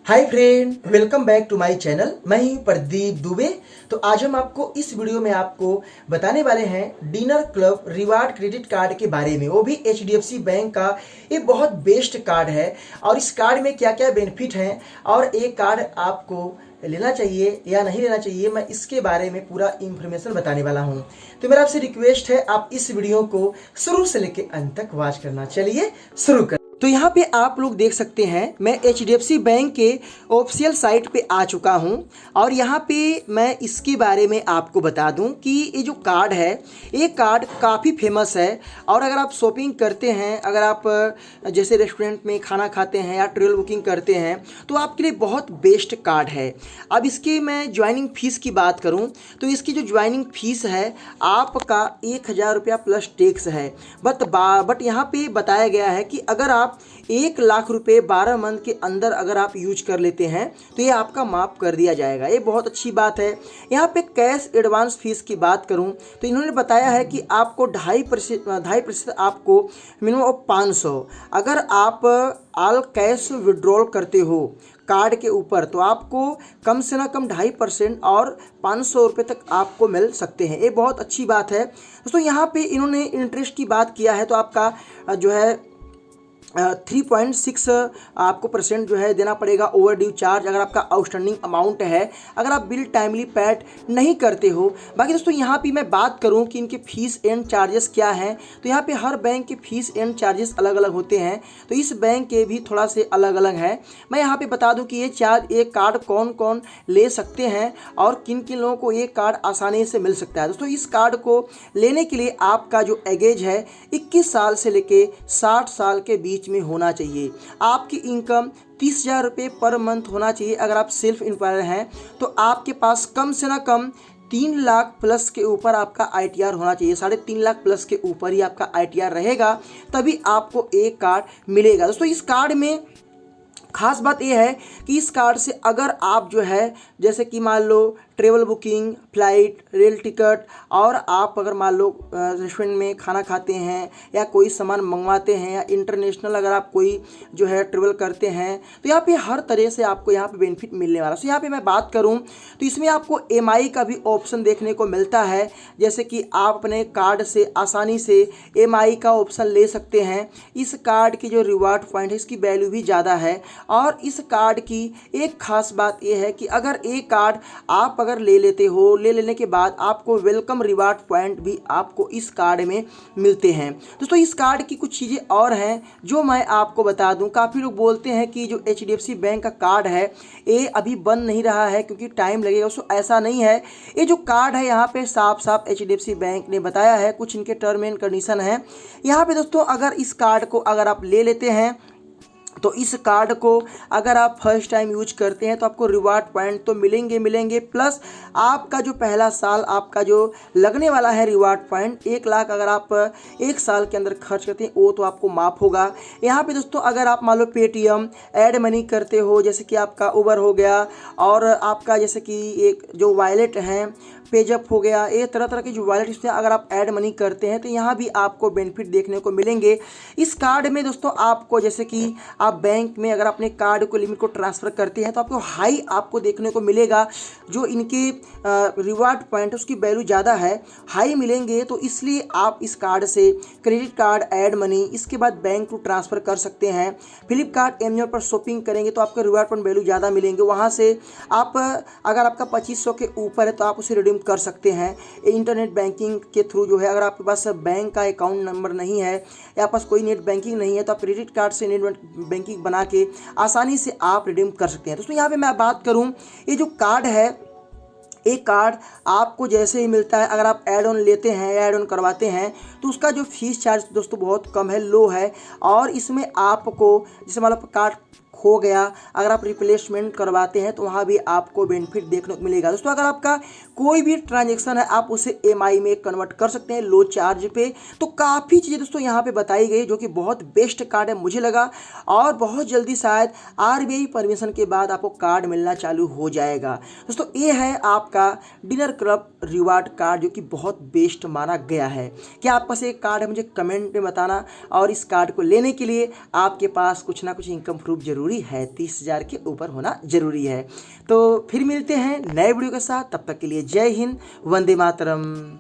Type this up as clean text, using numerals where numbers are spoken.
Hi friend, welcome back to my channel. मैं ही प्रदीप दुबे। तो आज हम आपको इस वीडियो में आपको बताने वाले हैं dinner club reward credit card के बारे में। वो भी एचडीएफसी बैंक का ये बहुत बेस्ट कार्ड है और इस कार्ड में क्या क्या बेनिफिट हैं और ये कार्ड आपको लेना चाहिए या नहीं लेना चाहिए, मैं इसके बारे में पूरा इंफॉर्मेशन बताने वाला हूं। तो मेरा आपसे रिक्वेस्ट है आप इस वीडियो को शुरू से लेकर अंत तक वॉच करना। चलिए शुरू कर। तो यहाँ पे आप लोग देख सकते हैं मैं एचडीएफसी बैंक के ऑफिशियल साइट पे आ चुका हूँ और यहाँ पे मैं इसके बारे में आपको बता दूँ कि ये जो कार्ड है ये कार्ड काफ़ी फेमस है। और अगर आप शॉपिंग करते हैं, अगर आप जैसे रेस्टोरेंट में खाना खाते हैं या ट्रेवल बुकिंग करते हैं तो आपके लिए बहुत बेस्ट कार्ड है। अब इसकी मैं ज्वाइनिंग फ़ीस की बात करूँ तो इसकी जो ज्वाइनिंग फ़ीस है आपका 1000 रुपया प्लस टैक्स है। बट यहाँ पे बताया गया है कि अगर आप 1 लाख रुपए 12 मंथ के अंदर अगर आप यूज कर लेते हैं तो ये आपका माफ़ कर दिया जाएगा। ये बहुत अच्छी बात है। यहाँ पे कैश एडवांस फीस की बात करूँ तो इन्होंने बताया है कि आपको 2.5% आपको मिनिमम ऑफ 500 अगर आप ऑल कैश विड्रॉल करते हो कार्ड के ऊपर तो आपको कम से ना कम 2.5% और 500 रुपये तक आपको मिल सकते हैं। ये बहुत अच्छी बात है दोस्तों। यहाँ पे इन्होंने इंटरेस्ट की बात किया है तो आपका जो है 3.6 आपको परसेंट जो है देना पड़ेगा ओवर ड्यू चार्ज अगर आपका आउटस्टैंडिंग अमाउंट है, अगर आप बिल टाइमली पेड नहीं करते हो। बाकी दोस्तों यहाँ पे मैं बात करूँ कि इनके फीस एंड चार्जेस क्या हैं तो यहाँ पे हर बैंक के फीस एंड चार्जेस अलग अलग होते हैं, तो इस बैंक के भी थोड़ा से अलग अलग है। मैं यहाँ पे बता दूँ कि ये कार्ड कौन कौन ले सकते हैं और किन किन लोगों को ये कार्ड आसानी से मिल सकता है। दोस्तों इस कार्ड को लेने के लिए आपका जो एगेज है 21 साल से लेके 60 साल के बीच में होना चाहिए। आपकी इनकम 30,000 रुपये पर मंथ होना चाहिए। अगर आप सेल्फ एम्प्लॉयर हैं तो आपके पास कम से ना कम 3 लाख प्लस के ऊपर आपका आईटीआर होना चाहिए। 3.5 लाख प्लस के ऊपर ही आपका आईटीआर रहेगा तभी आपको एक कार्ड मिलेगा। दोस्तों इस कार्ड में खास बात यह है कि इस कार्ड से अगर आप जो है जैसे कि मान लो travel booking, flight, rail ticket और आप अगर मान लो रेस्टोरेंट में खाना खाते हैं या कोई सामान मंगवाते हैं या इंटरनेशनल अगर आप कोई जो है ट्रेवल करते हैं तो यहाँ पे हर तरह से आपको यहाँ पे बेनिफिट मिलने वाला है। तो यहाँ पे मैं बात करूँ तो इसमें आपको एमआई का भी ऑप्शन देखने को मिलता है, जैसे कि आप अपने कार्ड से आसानी से एमआई का ऑप्शन ले सकते हैं। इस कार्ड की जो रिवार्ड पॉइंट है इसकी वैल्यू भी ज़्यादा है और इस कार्ड की एक खास बात यह है कि अगर एक कार्ड आप अगर ले लेते हो, ले लेने के बाद आपको वेलकम रिवार्ड पॉइंट भी आपको इस कार्ड में मिलते हैं। दोस्तों इस कार्ड की कुछ चीज़ें और हैं जो मैं आपको बता दूं। काफ़ी लोग बोलते हैं कि जो एचडीएफसी बैंक का कार्ड है ये अभी बन नहीं रहा है क्योंकि टाइम लगेगा। दोस्तों ऐसा नहीं है। ये जो कार्ड है यहाँ पे साफ साफ एचडीएफसी बैंक ने बताया है, कुछ इनके टर्म एंड कंडीशन है यहाँ पे। दोस्तों अगर इस कार्ड को अगर आप ले लेते हैं तो इस कार्ड को अगर आप फर्स्ट टाइम यूज करते हैं तो आपको रिवार्ड पॉइंट तो मिलेंगे प्लस आपका जो पहला साल आपका जो लगने वाला है रिवार्ड पॉइंट 1 लाख अगर आप 1 साल के अंदर खर्च करते हैं वो तो आपको माफ़ होगा। यहाँ पे दोस्तों अगर आप मान लो पेटीएम ऐड मनी करते हो, जैसे कि आपका उबर हो गया और आपका जैसे कि एक जो वॉलेट हैं पेजअप हो गया, ये तरह तरह की जो वॉलेट इसमें अगर आप ऐड मनी करते हैं तो यहाँ भी आपको बेनिफिट देखने को मिलेंगे। इस कार्ड में दोस्तों आपको जैसे कि आप बैंक में अगर अपने कार्ड को लिमिट को ट्रांसफ़र करते हैं तो आपको हाई आपको देखने को मिलेगा। जो इनके रिवार्ड पॉइंट है उसकी वैल्यू ज़्यादा है, हाई मिलेंगे, तो इसलिए आप इस कार्ड से क्रेडिट कार्ड, ऐड मनी, इसके बाद बैंक को ट्रांसफ़र कर सकते हैं। फ्लिपकार्ट, अमेजन पर शॉपिंग करेंगे तो आपको रिवार्ड पॉइंट वैल्यू ज़्यादा मिलेंगे। वहाँ से आप अगर आपका 2500 के ऊपर है तो आप उसे रिडीम कर सकते हैं। इंटरनेट बैंकिंग के थ्रू जो है अगर आपके पास बैंक का अकाउंट नंबर नहीं है या पास कोई नेट बैंकिंग नहीं है तो आप क्रेडिट कार्ड से नेट बैंकिंग बना के आसानी से आप रिडीम कर सकते हैं। दोस्तों यहाँ पे मैं बात करूँ, ये जो कार्ड है एक कार्ड आपको जैसे ही मिलता है अगर आप ऐड ऑन लेते हैं या ऐड ऑन करवाते हैं तो उसका जो फीस चार्ज दोस्तों बहुत कम है, लो है। और इसमें आपको जैसे मान लो कार्ड खो गया अगर आप रिप्लेसमेंट करवाते हैं तो वहाँ भी आपको बेनिफिट देखने को मिलेगा। दोस्तों अगर आपका कोई भी ट्रांजैक्शन है आप उसे एमआई में कन्वर्ट कर सकते हैं लो चार्ज पे। तो काफ़ी चीज़ें दोस्तों यहाँ पे बताई गई जो कि बहुत बेस्ट कार्ड है मुझे लगा, और बहुत जल्दी शायद आरबीआई परमिशन के बाद आपको कार्ड मिलना चालू हो जाएगा। दोस्तों ये है आपका डिनर क्लब रिवार्ड कार्ड जो कि बहुत बेस्ट माना गया है। क्या आपके पास एक कार्ड है मुझे कमेंट में बताना, और इस कार्ड को लेने के लिए आपके पास कुछ ना कुछ इनकम प्रूफ जरूरी ज़रूरी है, 30,000 के ऊपर होना ज़रूरी है। तो फिर मिलते हैं नए वीडियो के साथ, तब तक के लिए जय हिंद, वंदे मातरम।